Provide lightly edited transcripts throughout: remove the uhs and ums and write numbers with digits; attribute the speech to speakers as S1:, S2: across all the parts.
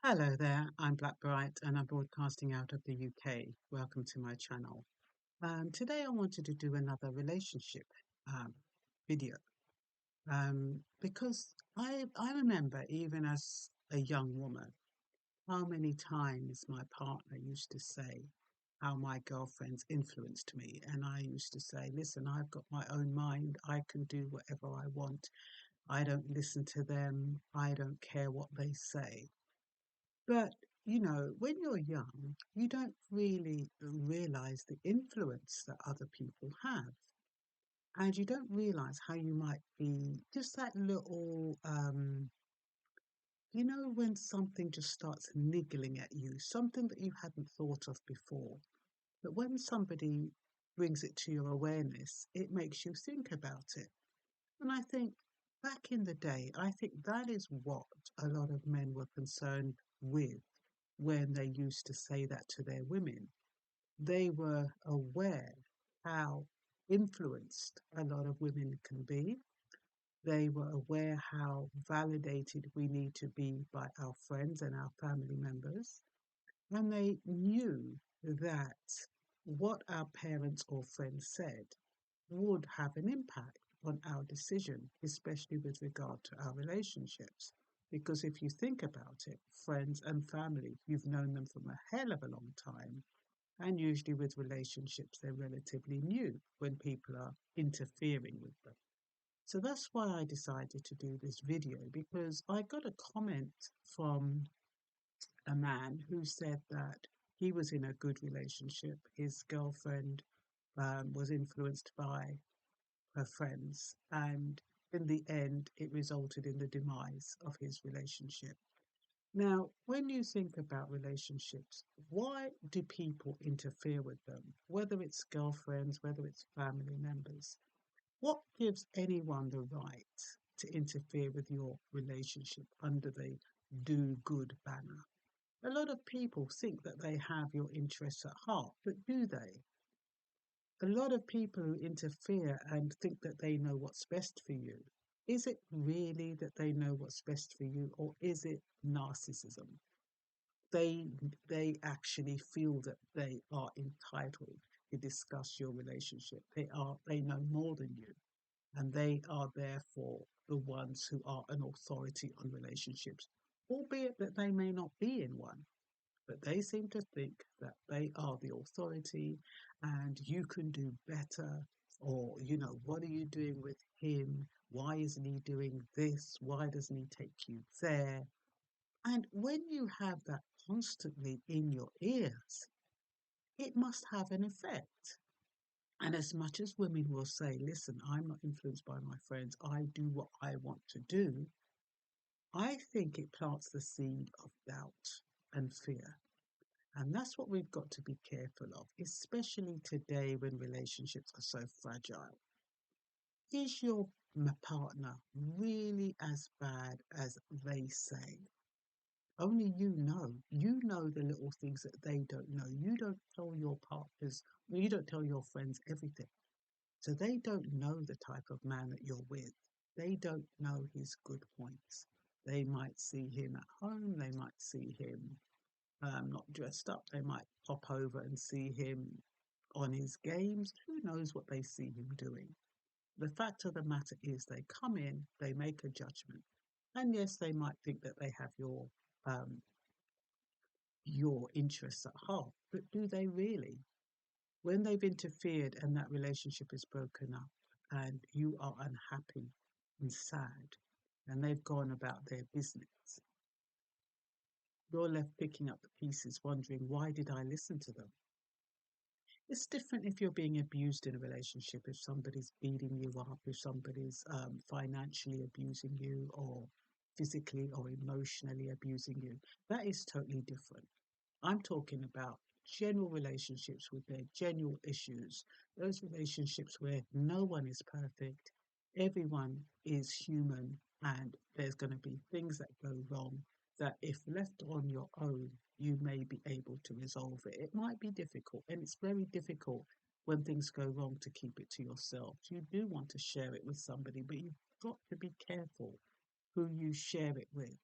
S1: Hello there, I'm Brit and I'm broadcasting out of the UK. Welcome to my channel. Today I wanted to do another relationship um, video because I remember even as a young woman how many times my partner used to say how my girlfriends influenced me, and I used to say, listen, I've got my own mind, I can do whatever I want, I don't listen to them, I don't care what they say. But, when you're young, you don't really realize the influence that other people have. And you don't realize how you might be just that little, when something just starts niggling at you, something that you hadn't thought of before. But when somebody brings it to your awareness, it makes you think about it. And I think back in the day, I think that is what a lot of men were concerned with when they used to say that to their women. They were aware how influenced a lot of women can be. They were aware how validated we need to be by our friends and our family members. And they knew that what our parents or friends said would have an impact on our decision, especially with regard to our relationships. Because if you think about it, friends and family, you've known them from a hell of a long time. And usually with relationships, they're relatively new when people are interfering with them. So that's why I decided to do this video, because I got a comment from a man who said that he was in a good relationship. His girlfriend was influenced by her friends, and in the end, it resulted in the demise of his relationship. Now, when you think about relationships, why do people interfere with them? Whether it's girlfriends, whether it's family members, what gives anyone the right to interfere with your relationship under the do good banner? A lot of people think that they have your interests at heart, but do they? A lot of people who interfere and think that they know what's best for you, is it really that they know what's best for you, or is it narcissism? They they actually feel that they are entitled to discuss your relationship. They know more than you, and they are therefore the ones who are an authority on relationships, albeit that they may not be in one. But they seem to think that they are the authority and you can do better. Or, what are you doing with him? Why isn't he doing this? Why doesn't he take you there? And when you have that constantly in your ears, it must have an effect. And as much as women will say, listen, I'm not influenced by my friends, I do what I want to do, I think it plants the seed of doubt and fear. And that's what we've got to be careful of, especially today when relationships are so fragile. Is your partner really as bad as they say? Only you know. You know the little things that they don't know. You don't tell your partners, you don't tell your friends everything. So they don't know the type of man that you're with. They don't know his good points. They might see him at home, they might see him not dressed up. They might pop over and see him on his games. Who knows what they see him doing? The fact of the matter is, they come in, they make a judgment, and yes, they might think that they have your interests at heart, but do they really? When they've interfered and that relationship is broken up, and you are unhappy and sad, and they've gone about their business, you're left picking up the pieces, wondering, why did I listen to them? It's different if you're being abused in a relationship, if somebody's beating you up, if somebody's financially abusing you, or physically or emotionally abusing you. That is totally different. I'm talking about general relationships with their general issues, those relationships where no one is perfect, everyone is human, and there's going to be things that go wrong that, if left on your own, you may be able to resolve it. It might be difficult, and it's very difficult when things go wrong to keep it to yourself. You do want to share it with somebody, but you've got to be careful who you share it with.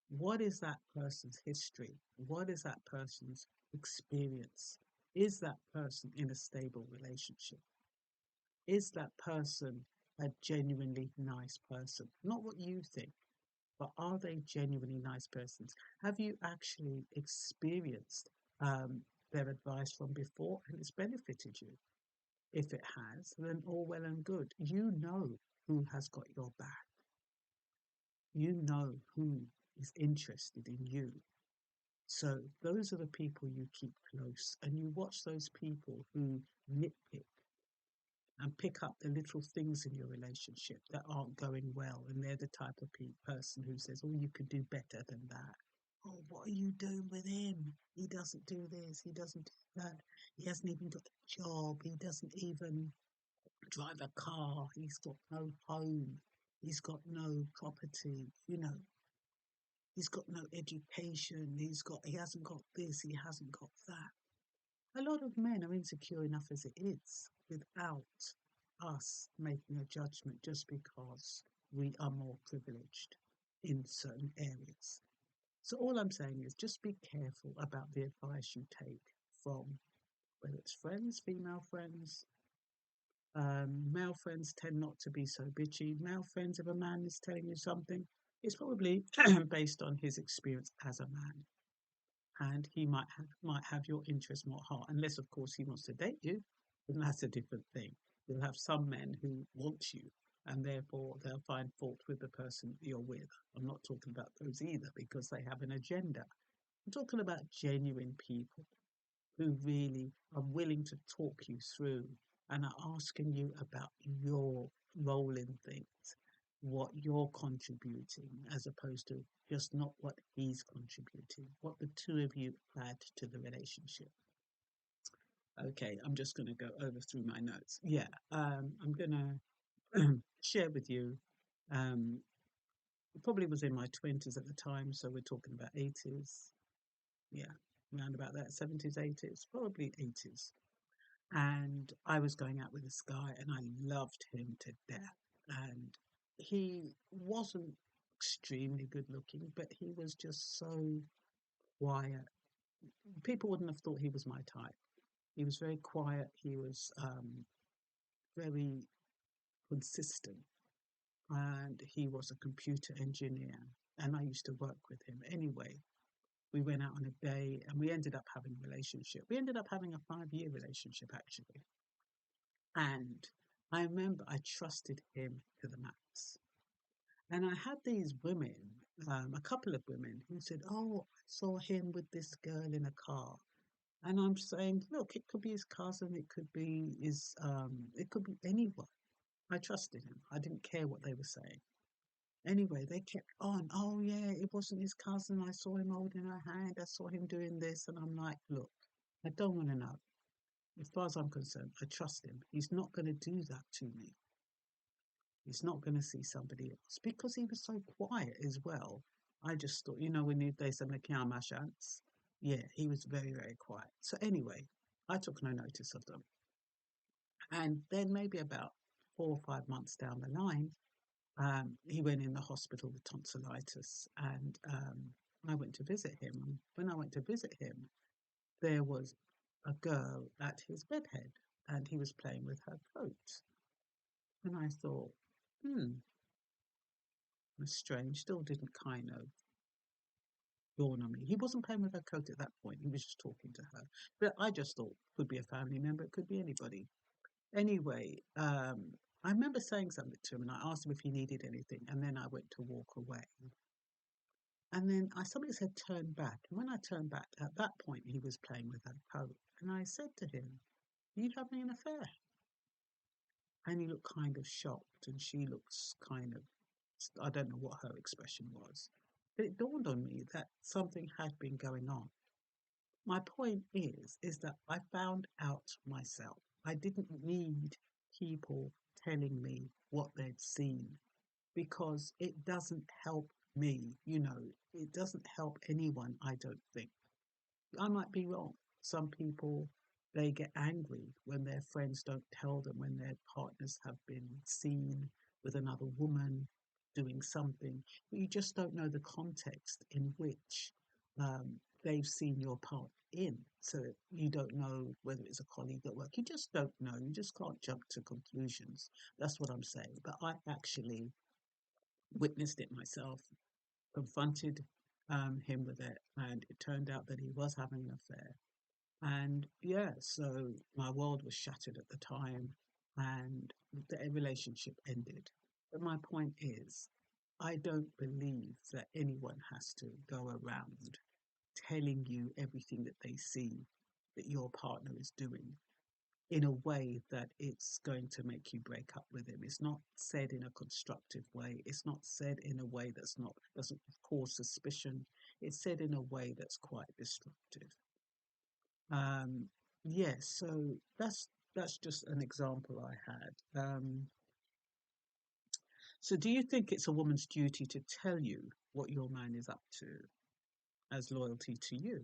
S1: What is that person's history? What is that person's experience? Is that person in a stable relationship? Is that person a genuinely nice person? Not what you think, but are they genuinely nice persons? Have you actually experienced their advice from before and it's benefited you? If it has, then all well and good. You know who has got your back. You know who is interested in you. So those are the people you keep close, and you watch those people who nitpick and pick up the little things in your relationship that aren't going well, and they're the type of person who says, "Oh, you could do better than that." Oh, what are you doing with him? He doesn't do this. He doesn't do that. He hasn't even got a job. He doesn't even drive a car. He's got no home. He's got no property. He's got no education. He hasn't got this. He hasn't got that. A lot of men are insecure enough as it is without us making a judgment just because we are more privileged in certain areas. So all I'm saying is just be careful about the advice you take from whether it's friends, female friends. Male friends tend not to be so bitchy. Male friends, if a man is telling you something, it's probably based on his experience as a man, and he might have your interest more at heart, unless of course he wants to date you, then that's a different thing. You'll have some men who want you, and therefore they'll find fault with the person you're with. I'm not talking about those either, because they have an agenda. I'm talking about genuine people who really are willing to talk you through and are asking you about your role in things, what you're contributing, as opposed to just not what he's contributing, what the two of you add to the relationship. Okay, I'm just going to go over through my notes. Yeah, I'm going to share with you. Um, Probably was in my 20s at the time, so we're talking about 80s. Yeah, around about that, 70s, 80s, probably 80s. And I was going out with this guy, and I loved him to death. And he wasn't extremely good looking, but he was just so quiet. People wouldn't have thought he was my type. He was very quiet. He was very consistent, and he was a computer engineer. And I used to work with him anyway. We went out on a day, and we ended up having a relationship. We ended up having a 5-year relationship, actually. And I remember I trusted him to the max. And I had these women, a couple of women, who said, "Oh, I saw him with this girl in a car." And I'm saying, look, it could be his cousin, it could be anyone. I trusted him. I didn't care what they were saying. Anyway, they kept on, "Oh yeah, it wasn't his cousin. I saw him holding her hand. I saw him doing this." And I'm like, look, I don't want to know. As far as I'm concerned, I trust him. He's not going to do that to me. He's not going to see somebody else, because he was so quiet as well. I just thought, when they say "Mekiama chance," yeah, he was very, very quiet. So anyway, I took no notice of them. And then maybe about 4 or 5 months down the line, he went in the hospital with tonsillitis, and I went to visit him. And when I went to visit him, there was a girl at his bedhead, and he was playing with her coat. And I thought, was strange. Still didn't kind of dawn on me. He wasn't playing with her coat at that point. He was just talking to her. But I just thought, could be a family member. It could be anybody. Anyway, I remember saying something to him, and I asked him if he needed anything. And then I went to walk away. And then somebody said, "Turn back." And when I turned back, at that point, he was playing with her coat. And I said to him, "Are you having an affair?" And he looked kind of shocked, and she looks kind of, I don't know what her expression was. But it dawned on me that something had been going on. My point is that I found out myself. I didn't need people telling me what they'd seen, because it doesn't help me. It doesn't help anyone, I don't think. I might be wrong. Some people, they get angry when their friends don't tell them when their partners have been seen with another woman. doing something, but you just don't know the context in which they've seen your part in. So you don't know whether it's a colleague at work. You just don't know. You just can't jump to conclusions. That's what I'm saying. But I actually witnessed it myself, confronted him with it, and it turned out that he was having an affair. And yeah, so my world was shattered at the time, and the relationship ended. But my point is, I don't believe that anyone has to go around telling you everything that they see that your partner is doing in a way that it's going to make you break up with him. It's not said in a constructive way. It's not said in a way that's not doesn't cause suspicion. It's said in a way that's quite destructive. Um, yeah, so that's just an example I had. So do you think it's a woman's duty to tell you what your man is up to as loyalty to you?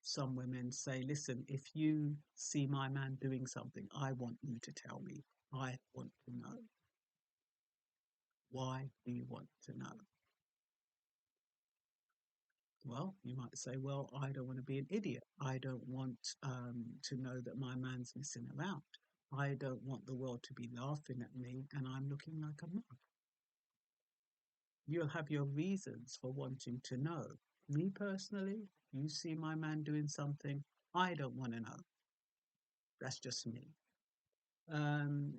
S1: Some women say, listen, if you see my man doing something, I want you to tell me. I want to know. Why do you want to know? Well, you might say, well, I don't want to be an idiot. I don't want to know that my man's messing around. I don't want the world to be laughing at me and I'm looking like a mug. You'll have your reasons for wanting to know. Me personally, you see my man doing something, I don't want to know. That's just me. Um,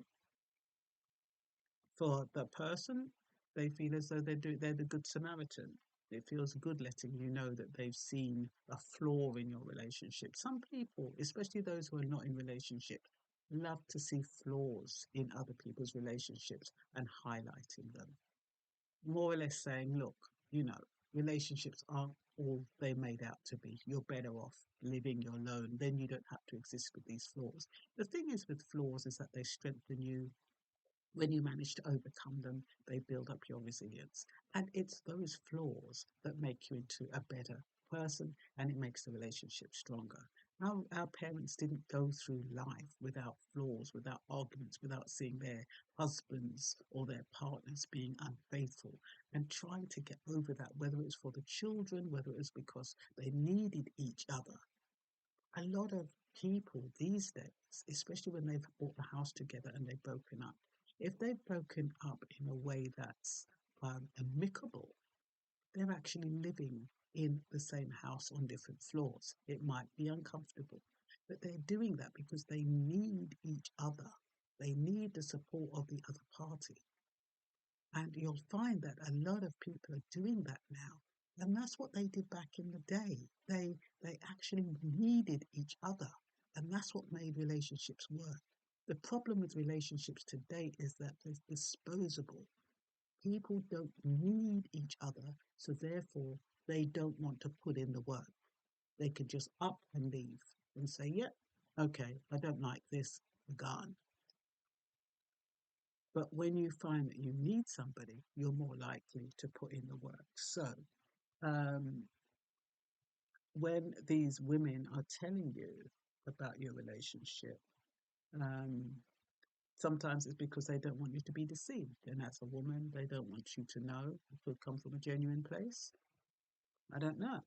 S1: for the person, they feel as though they're the good Samaritan. It feels good letting you know that they've seen a flaw in your relationship. Some people, especially those who are not in relationship, love to see flaws in other people's relationships and highlighting them. More or less saying, look, you know, relationships aren't all they're made out to be. You're better off living your alone. Then you don't have to exist with these flaws. The thing is with flaws is that they strengthen you. When you manage to overcome them, they build up your resilience. And it's those flaws that make you into a better person and it makes the relationship stronger. Our parents didn't go through life without flaws, without arguments, without seeing their husbands or their partners being unfaithful and trying to get over that, whether it was for the children, whether it was because they needed each other. A lot of people these days, especially when they've bought a house together and they've broken up, if they've broken up in a way that's amicable, they're actually living in the same house on different floors. It might be uncomfortable, but they're doing that because they need each other. They need the support of the other party. And you'll find that a lot of people are doing that now. And that's what they did back in the day. They actually needed each other. And that's what made relationships work. The problem with relationships today is that they're disposable. People don't need each other, so therefore they don't want to put in the work. They can just up and leave and say, yeah, okay, I don't like this, I'm gone. But when you find that you need somebody, you're more likely to put in the work. So um, when these women are telling you about your relationship, um, sometimes it's because they don't want you to be deceived. And as a woman, they don't want you to know. It could come from a genuine place. I don't know.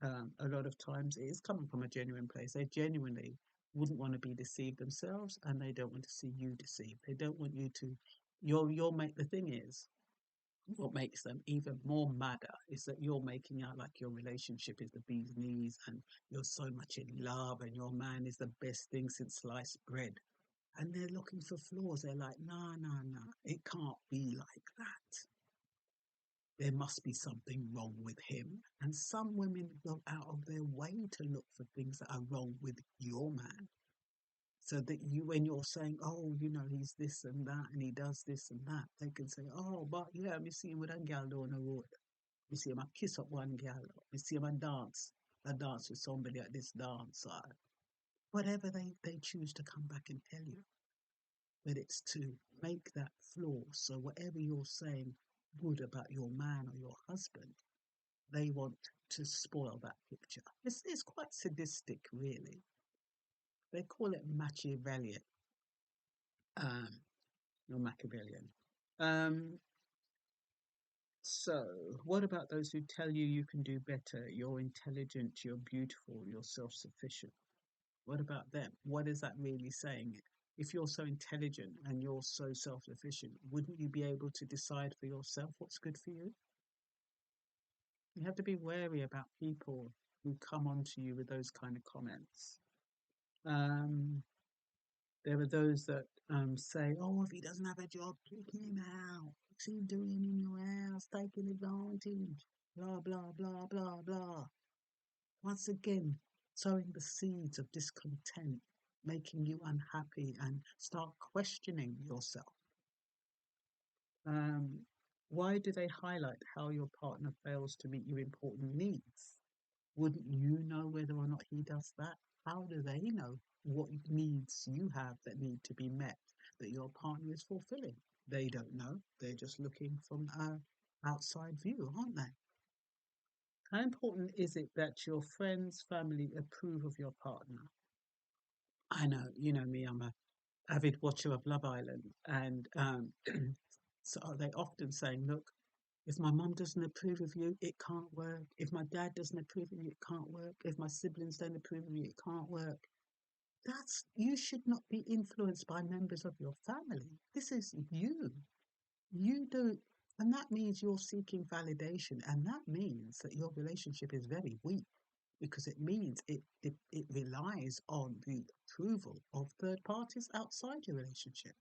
S1: A lot of times it is coming from a genuine place. They genuinely wouldn't want to be deceived themselves and they don't want to see you deceived. They don't want you to, your make, the thing is, what makes them even more madder is that you're making out like your relationship is the bee's knees and you're so much in love and your man is the best thing since sliced bread. And they're looking for flaws. They're like, no, no, no, it can't be like that. There must be something wrong with him. And some women go out of their way to look for things that are wrong with your man. So that you, when you're saying, oh, you know, he's this and that and he does this and that, they can say, oh, but yeah, me see him with a gal down the road. Me see him a kiss up one gal. Me see him a dance with somebody at this dance. Or whatever they choose to come back and tell you. But it's to make that flaw. So whatever you're saying good about your man or your husband, they want to spoil that picture. It's quite sadistic, really. They call it Machiavellian, or Machiavellian. Um, So, what about those who tell you you can do better? You're intelligent, you're beautiful, you're self sufficient. What about them? What is that really saying? If you're so intelligent and you're so self sufficient, wouldn't you be able to decide for yourself what's good for you? You have to be wary about people who come onto you with those kind of comments. Um, there are those that say, "Oh, if he doesn't have a job, kick him out. What's he doing in your house, taking advantage? Blah blah blah blah blah." Once again, sowing the seeds of discontent, making you unhappy, and start questioning yourself. Um, why do they highlight how your partner fails to meet your important needs? Wouldn't you know whether or not he does that? How do they know what needs you have that need to be met that your partner is fulfilling? They don't know. They're just looking from an outside view, aren't they? How important is it that your friends, family approve of your partner? I know, you know me, I'm a avid watcher of Love Island, and so they often saying, look, if my mum doesn't approve of you, it can't work. If my dad doesn't approve of you, it can't work. If my siblings don't approve of you, it can't work. That's you should not be influenced by members of your family. This is you. You don't, and that means you're seeking validation, and that means that your relationship is very weak because it means it relies on the approval of third parties outside your relationship.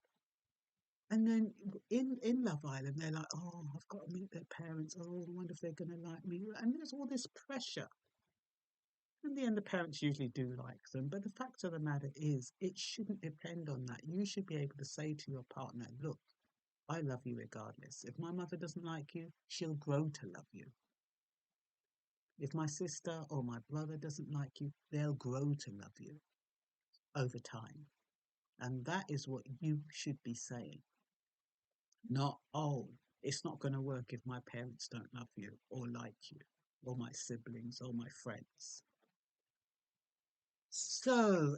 S1: And then in Love Island, they're like, oh, I've got to meet their parents. Oh, I wonder if they're going to like me. And there's all this pressure. In the end, the parents usually do like them. But the fact of the matter is, it shouldn't depend on that. You should be able to say to your partner, look, I love you regardless. If my mother doesn't like you, she'll grow to love you. If my sister or my brother doesn't like you, they'll grow to love you over time. And that is what you should be saying. Not, oh, it's not going to work if my parents don't love you or like you, or my siblings or my friends. So,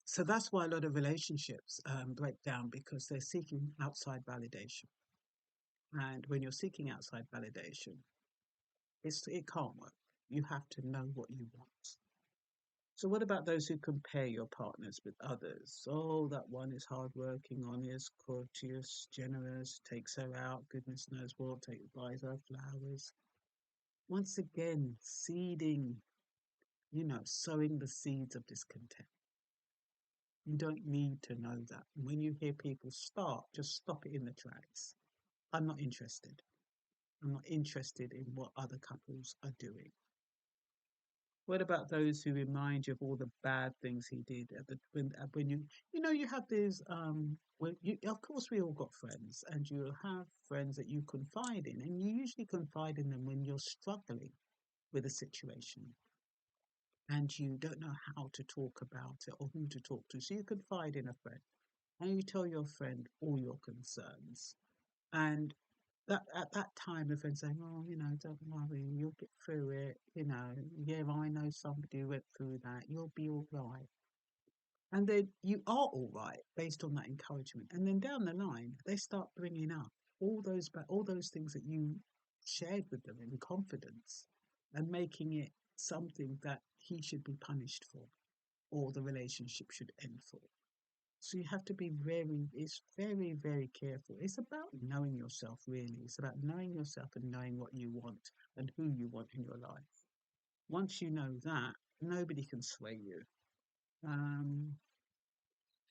S1: so that's why a lot of relationships break down because they're seeking outside validation. And when you're seeking outside validation, it can't work. You have to know what you want. So, what about those who compare your partners with others? Oh, that one is hardworking, honest, courteous, generous, takes her out, goodness knows what, buys her flowers. Once again, seeding, sowing the seeds of discontent. You don't need to know that. When you hear people start, just stop it in the tracks. I'm not interested. I'm not interested in what other couples are doing. What about those who remind you of all the bad things he did at when you have these when you of course we all got friends and you have friends that you confide in and you usually confide in them when you're struggling with a situation and you don't know how to talk about it or who to talk to. So you confide in a friend and you tell your friend all your concerns. And that at that time, the friend saying, "Oh, don't worry, you'll get through it. Yeah, I know somebody who went through that. You'll be all right." And then you are all right based on that encouragement. And then down the line, they start bringing up all those things that you shared with them in confidence, and making it something that he should be punished for, or the relationship should end for. So you have to be it's very, very careful. It's about knowing yourself, really. It's about knowing yourself and knowing what you want and who you want in your life. Once you know that, nobody can sway you. Um,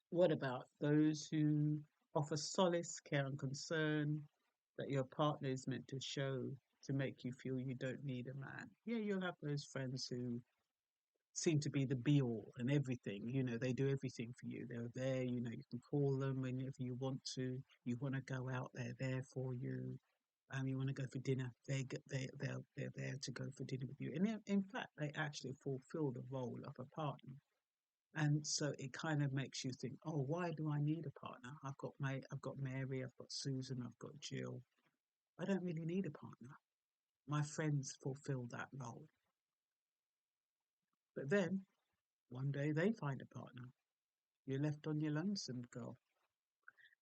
S1: what about those who offer solace, care, and concern that your partner is meant to show to make you feel you don't need a man? Yeah, you'll have those friends who seem to be the be all and everything. They do everything for you. They're there, you can call them whenever you want to. You want to go out, they're there for you. You want to go for dinner, they're there to go for dinner with you. And in fact, they actually fulfill the role of a partner. And so it kind of makes you think, oh, why do I need a partner? I've got Mary, I've got Susan, I've got Jill. I don't really need a partner. My friends fulfill that role. But then one day they find a partner. You're left on your lonesome, girl.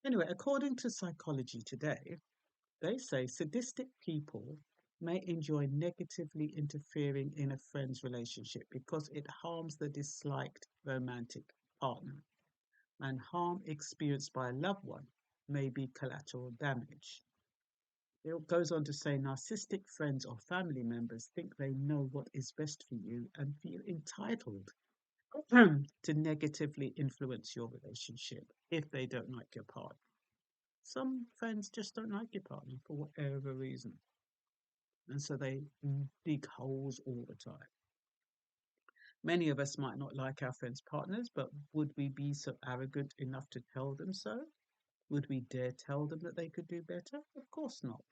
S1: Anyway, according to Psychology Today, They say sadistic people may enjoy negatively interfering in a friend's relationship because it harms the disliked romantic partner, and harm experienced by a loved one may be collateral damage. It goes on to say narcissistic friends or family members think they know what is best for you and feel entitled to negatively influence your relationship if they don't like your partner. Some friends just don't like your partner for whatever reason, and so they dig holes all the time. Many of us might not like our friends' partners, but would we be so arrogant enough to tell them so? Would we dare tell them that they could do better? Of course not.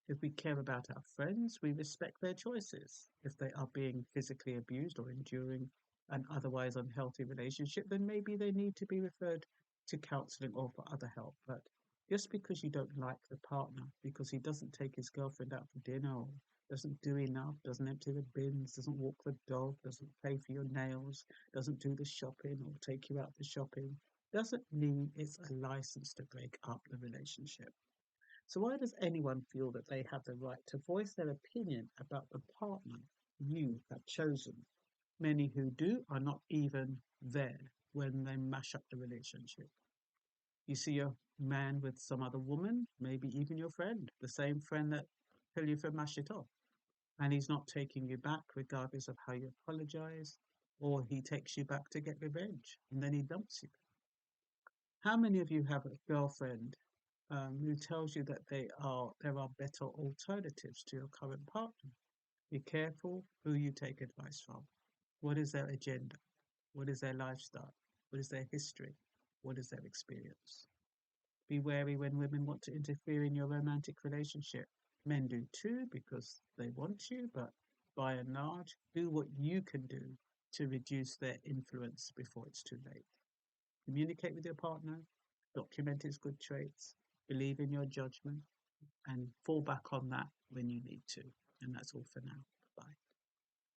S1: If we care about our friends, we respect their choices. If they are being physically abused or enduring an otherwise unhealthy relationship, then maybe they need to be referred to counselling or for other help. But just because you don't like the partner, because he doesn't take his girlfriend out for dinner or doesn't do enough, doesn't empty the bins, doesn't walk the dog, doesn't pay for your nails, doesn't do the shopping or take you out for shopping, doesn't mean it's a license to break up the relationship. So why does anyone feel that they have the right to voice their opinion about the partner you have chosen? Many who do are not even there when they mash up the relationship. You see a man with some other woman, maybe even your friend, the same friend that tell you to mash it off, and he's not taking you back regardless of how you apologize, or he takes you back to get revenge, and then he dumps you. How many of you have a girlfriend who tells you that there are better alternatives to your current partner? Be careful who you take advice from. What is their agenda? What is their lifestyle? What is their history? What is their experience? Be wary when women want to interfere in your romantic relationship. Men do too because they want you, but by and large, do what you can do to reduce their influence before it's too late. Communicate with your partner, document his good traits, believe in your judgment, and fall back on that when you need to. And that's all for now. Bye.